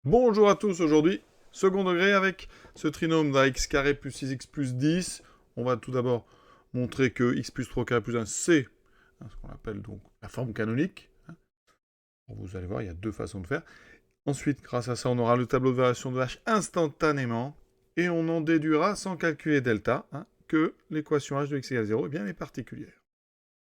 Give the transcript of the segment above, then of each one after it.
Bonjour à tous, aujourd'hui, second degré avec ce trinôme d'x carré plus 6x plus 10. On va tout d'abord montrer que x plus 3 carré plus 1, c'est ce qu'on appelle donc la forme canonique. Vous allez voir, il y a deux façons de faire. Ensuite, grâce à ça, on aura le tableau de variation de h instantanément, et on en déduira, sans calculer delta, que l'équation h de x égale 0 est bien est particulière.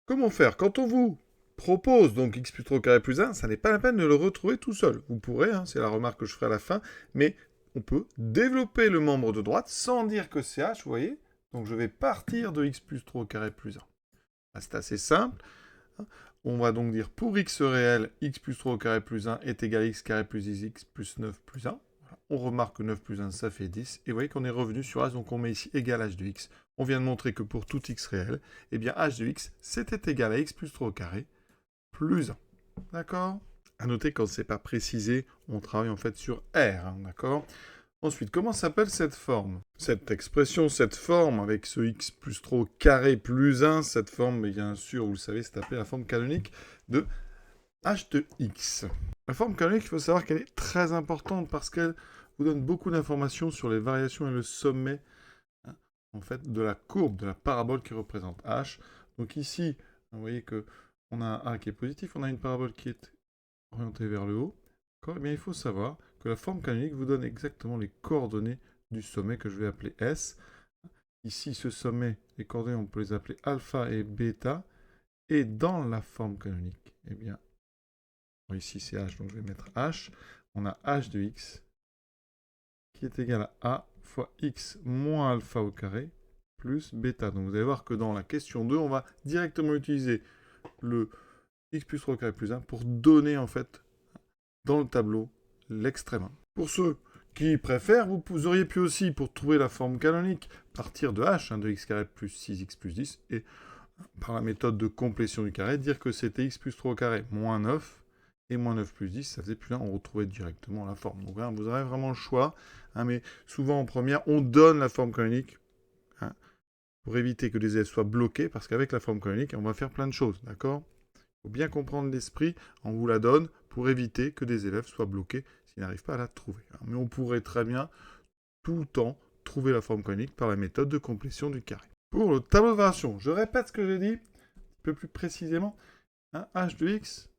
Comment faire? Quand on vous propose donc x plus 3 carré plus 1, ça n'est pas la peine de le retrouver tout seul. Vous pourrez, c'est la remarque que je ferai à la fin, mais on peut développer le membre de droite sans dire que c'est h, vous voyez. Donc je vais partir de x plus 3 carré plus 1. C'est assez simple. On va donc dire pour x réel, x plus 3 carré plus 1 est égal à x carré plus 10x plus 9 plus 1. On remarque que 9 plus 1, ça fait 10. Et vous voyez qu'on est revenu sur h, donc on met ici égal h de x. On vient de montrer que pour tout x réel, eh bien h de x, c'était égal à x plus 3 au carré plus 1. D'accord? À noter, quand c'est pas précisé, on travaille en fait sur R. D'accord? Ensuite, comment s'appelle cette forme? Cette expression, cette forme, avec ce x plus 3 au carré plus 1, cette forme, bien sûr, vous le savez, c'est appelé la forme canonique de h de x. La forme canonique, il faut savoir qu'elle est très importante parce qu'elle vous donne beaucoup d'informations sur les variations et le sommet en fait, de la courbe, de la parabole qui représente h. Donc ici, vous voyez que on a un a qui est positif, on a une parabole qui est orientée vers le haut. Eh bien, il faut savoir que la forme canonique vous donne exactement les coordonnées du sommet que je vais appeler S. Ici, ce sommet, les coordonnées, on peut les appeler alpha et bêta. Et dans la forme canonique, eh bien, ici c'est h, donc je vais mettre h. On a h de x qui est égal à a fois x moins alpha au carré plus bêta. Donc vous allez voir que dans la question 2, on va directement utiliser le x plus 3 au carré plus 1 pour donner en fait dans le tableau l'extrême 1. Pour ceux qui préfèrent, vous auriez pu aussi, pour trouver la forme canonique, partir de h, de x carré plus 6x plus 10, et par la méthode de complétion du carré, dire que c'était x plus 3 au carré moins 9, et moins 9 plus 10, ça faisait plus 1, on retrouvait directement la forme. Donc vous aurez vraiment le choix, mais souvent en première, on donne la forme canonique pour éviter que les élèves soient bloqués, parce qu'avec la forme canonique, on va faire plein de choses, d'accord? Il faut bien comprendre l'esprit, on vous la donne pour éviter que des élèves soient bloqués s'ils n'arrivent pas à la trouver. Mais on pourrait très bien, tout le temps, trouver la forme canonique par la méthode de complétion du carré. Pour le tableau de variation, je répète ce que j'ai dit, un peu plus précisément, h de x,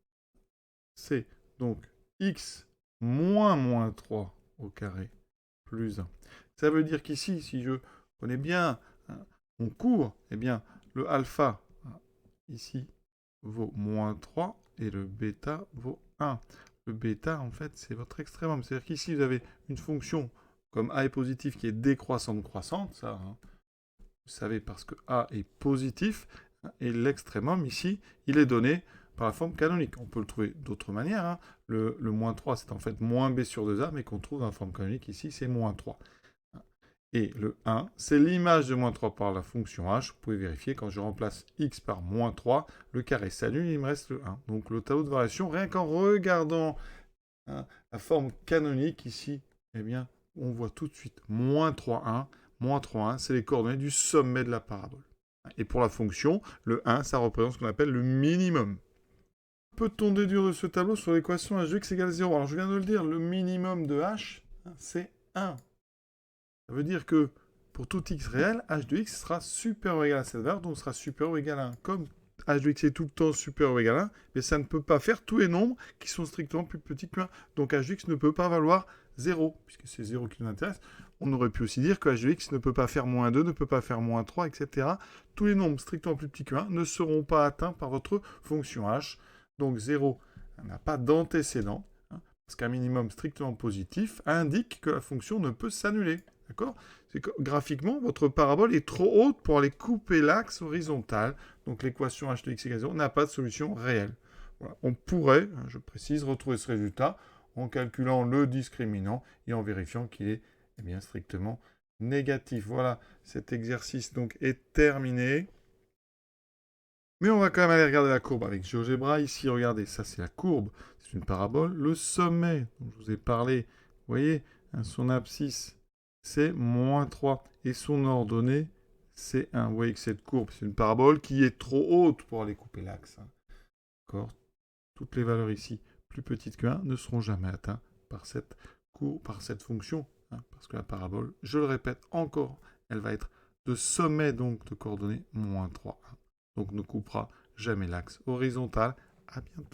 c'est donc x moins 3 au carré plus 1. Ça veut dire qu'ici, si je connais bien mon cours, eh bien, le alpha, ici, vaut moins 3 et le bêta vaut 1. Le bêta, en fait, c'est votre extrémum. C'est-à-dire qu'ici, vous avez une fonction comme a est positif qui est décroissante-croissante, ça, vous savez, parce que a est positif, et l'extrémum, ici, il est donné par la forme canonique. On peut le trouver d'autres manières. Le moins 3, c'est en fait moins b sur 2a, mais qu'on trouve dans la forme canonique ici, c'est moins 3. Et le 1, c'est l'image de moins 3 par la fonction h. Vous pouvez vérifier, quand je remplace x par moins 3, le carré s'annule, il me reste le 1. Donc le tableau de variation, rien qu'en regardant la forme canonique ici, eh bien, on voit tout de suite moins 3, 1. Moins 3, 1, c'est les coordonnées du sommet de la parabole. Et pour la fonction, le 1, ça représente ce qu'on appelle le minimum. Peut-on déduire de ce tableau sur l'équation h de x égale 0? Alors je viens de le dire, le minimum de h, c'est 1. Ça veut dire que pour tout x réel, h de x sera supérieur ou égal à cette valeur, donc sera supérieur ou égal à 1. Comme h de x est tout le temps supérieur ou égal à 1, mais ça ne peut pas faire tous les nombres qui sont strictement plus petits que 1. Donc h de x ne peut pas valoir 0, puisque c'est 0 qui nous intéresse. On aurait pu aussi dire que h de x ne peut pas faire moins 2, ne peut pas faire moins 3, etc. Tous les nombres strictement plus petits que 1 ne seront pas atteints par votre fonction h. Donc 0 n'a pas d'antécédent, parce qu'un minimum strictement positif indique que la fonction ne peut s'annuler. D'accord? C'est que graphiquement, votre parabole est trop haute pour aller couper l'axe horizontal. Donc l'équation h de x égale 0 n'a pas de solution réelle. Voilà. On pourrait, je précise, retrouver ce résultat en calculant le discriminant et en vérifiant qu'il est bien, strictement négatif. Voilà, cet exercice donc est terminé. Mais on va quand même aller regarder la courbe avec GeoGebra. Ici, regardez, ça c'est la courbe, c'est une parabole. Le sommet dont je vous ai parlé, vous voyez, son abscisse, c'est moins 3. Et son ordonnée, c'est 1. Vous voyez que cette courbe, c'est une parabole qui est trop haute pour aller couper l'axe. D'accord? Toutes les valeurs ici, plus petites que 1, ne seront jamais atteintes par cette par cette fonction, hein, parce que la parabole, je le répète encore, elle va être de sommet donc de coordonnées moins 3. Donc ne coupera jamais l'axe horizontal. À bientôt.